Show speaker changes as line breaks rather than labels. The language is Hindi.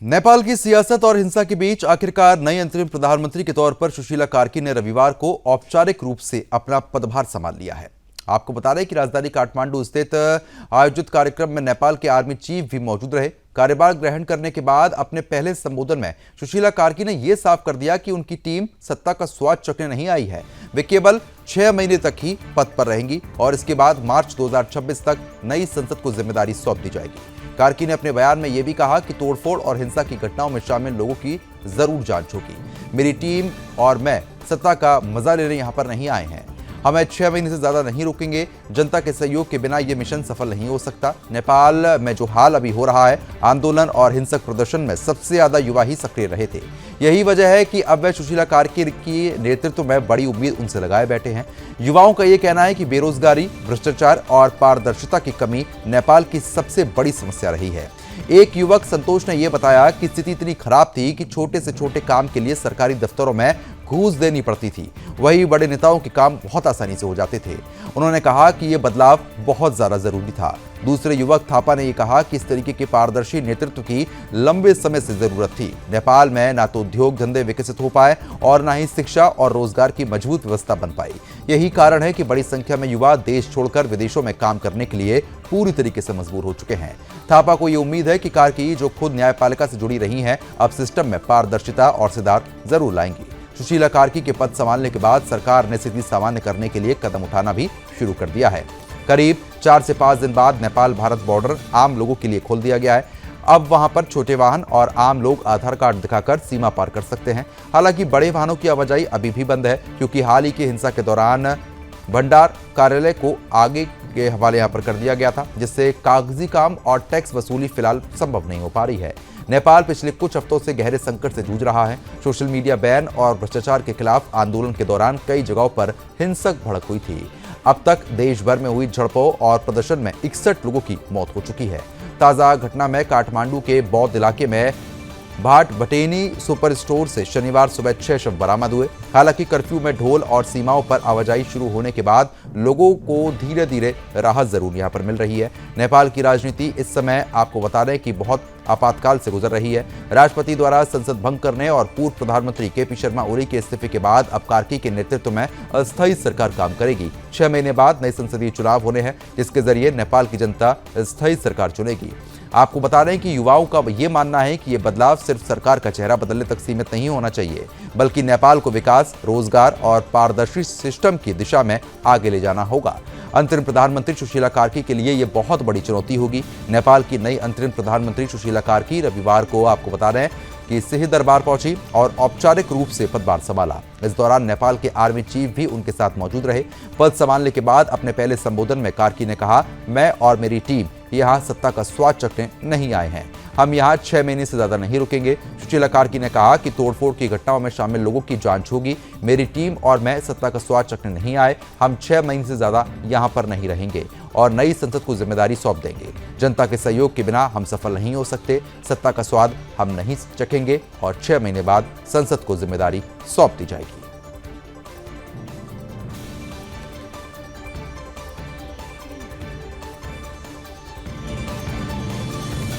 नेपाल की सियासत और हिंसा के बीच आखिरकार नए अंतरिम प्रधानमंत्री के तौर पर सुशीला कार्की ने रविवार को औपचारिक रूप से अपना पदभार संभाल लिया है। आपको बता दें कि राजधानी काठमांडू स्थित आयोजित कार्यक्रम में नेपाल के आर्मी चीफ भी मौजूद रहे। कार्यभार ग्रहण करने के बाद अपने पहले संबोधन में सुशीला कार्की ने यह साफ कर दिया कि उनकी टीम सत्ता का स्वाद चखने नहीं आई है। वे केवल 6 महीने तक ही पद पर रहेंगी और इसके बाद मार्च 2026 तक नई संसद को जिम्मेदारी सौंप दी जाएगी। कार्की ने अपने बयान में यह भी कहा कि तोड़फोड़ और हिंसा की घटनाओं में शामिल लोगों की जरूर जांच होगी। मेरी टीम और मैं सत्ता का मजा लेने यहां पर नहीं आए हैं। हमें 6 महीने से ज्यादा नहीं रुकेंगे। जनता के सहयोग के बिना यह मिशन सफल नहीं हो सकता। नेपाल में जो हाल अभी हो रहा है, आंदोलन और हिंसक प्रदर्शन में सबसे ज्यादा युवा ही सक्रिय रहे थे। यही वजह है कि अब वह सुशीला कार्की की नेतृत्व में बड़ी उम्मीद उनसे लगाए बैठे हैं। युवाओं का यह कहना है कि बेरोजगारी, भ्रष्टाचार और पारदर्शिता की कमी नेपाल की सबसे बड़ी समस्या रही है। एक युवक संतोष ने यह बताया कि स्थिति इतनी खराब थी कि छोटे से छोटे काम के लिए सरकारी दफ्तरों में घूस देनी पड़ती थी, वही बड़े नेताओं के काम बहुत आसानी से हो जाते थे। उन्होंने कहा कि यह बदलाव बहुत ज्यादा जरूरी था। दूसरे युवक थापा ने यह कहा कि इस तरीके के पारदर्शी नेतृत्व की लंबे समय से जरूरत थी। नेपाल में ना तो उद्योग धंधे विकसित हो पाए और ना ही शिक्षा और रोजगार की मजबूत व्यवस्था बन पाई। यही कारण है कि बड़ी संख्या में युवा देश छोड़कर विदेशों में काम करने के लिए पूरी तरीके से मजबूर हो चुके हैं। थापा को यह उम्मीद है कि कार्की, जो खुद न्यायपालिका से जुड़ी रही हैं, अब सिस्टम में पारदर्शिता और सुधार जरूर लाएंगी। सुशीला कार्की के पद संभालने के बाद सरकार ने स्थिति सामान्य करने के लिए कदम उठाना भी शुरू कर दिया है। करीब 4 से 5 दिन बाद नेपाल भारत बॉर्डर आम लोगों के लिए खोल दिया गया है। अब वहां पर छोटे वाहन और आम लोग आधार कार्ड दिखाकर सीमा पार कर सकते हैं। हालांकि बड़े वाहनों की आवाजाही अभी भी बंद है, क्योंकि हाल ही की हिंसा के दौरान भंडार कार्यालय को आगे के हवाले यहां पर कर दिया गया था, जिससे कागजी काम और टैक्स वसूली फिलहाल संभव नहीं हो पा रही है। नेपाल पिछले कुछ हफ्तों से गहरे संकट से जूझ रहा है। सोशल मीडिया बैन और भ्रष्टाचार के खिलाफ आंदोलन के दौरान कई जगहों पर हिंसक भड़क हुई थी। अब तक देश भर में हुई झड़पों और प्रदर्शन में 61 लोगों की मौत हो चुकी है। ताजा घटना में काठमांडू के बौद्ध इलाके में भाट बटेनी सुपर स्टोर से शनिवार सुबह 6 शव बरामद हुए। हालांकि कर्फ्यू में ढोल और सीमाओं पर आवाजाही शुरू होने के बाद लोगों को धीरे धीरे राहत जरूर यहां पर मिल रही है। नेपाल की राजनीति इस समय आपको बता दें कि बहुत आपातकाल से गुजर रही है। राष्ट्रपति द्वारा संसद भंग करने और पूर्व प्रधानमंत्री केपी शर्मा ओली के इस्तीफे के बाद अब कार्की के नेतृत्व में अस्थायी सरकार काम करेगी। 6 महीने बाद नए संसदीय चुनाव होने हैं, जिसके जरिए नेपाल की जनता अस्थायी सरकार चुनेगी। आपको बता रहे हैं कि युवाओं का यह मानना है कि यह बदलाव सिर्फ सरकार का चेहरा बदलने तक सीमित नहीं होना चाहिए, बल्कि नेपाल को विकास, रोजगार और पारदर्शी सिस्टम की दिशा में आगे ले जाना होगा। अंतरिम प्रधानमंत्री सुशीला कार्की के लिए यह बहुत बड़ी चुनौती होगी। नेपाल की नई अंतरिम प्रधानमंत्री सुशीला कार्की रविवार को आपको बता रहे हैं कि सिंह दरबार पहुंची और औपचारिक रूप से पदभार संभाला। इस दौरान नेपाल के आर्मी चीफ भी उनके साथ मौजूद रहे। पद संभालने के बाद अपने पहले संबोधन में कार्की ने कहा, मैं और मेरी टीम यहाँ सत्ता का स्वाद चखने नहीं आए हैं। हम यहाँ 6 महीने से ज्यादा नहीं रुकेंगे। सुशीला कार्की ने कहा कि तोड़फोड़ की घटनाओं में शामिल लोगों की जांच होगी। मेरी टीम और मैं सत्ता का स्वाद चखने नहीं आए। हम 6 महीने से ज्यादा यहाँ पर नहीं रहेंगे और नई संसद को जिम्मेदारी सौंप देंगे। जनता के सहयोग के बिना हम सफल नहीं हो सकते। सत्ता का स्वाद हम नहीं चखेंगे और 6 महीने बाद संसद को जिम्मेदारी सौंप दी जाएगी।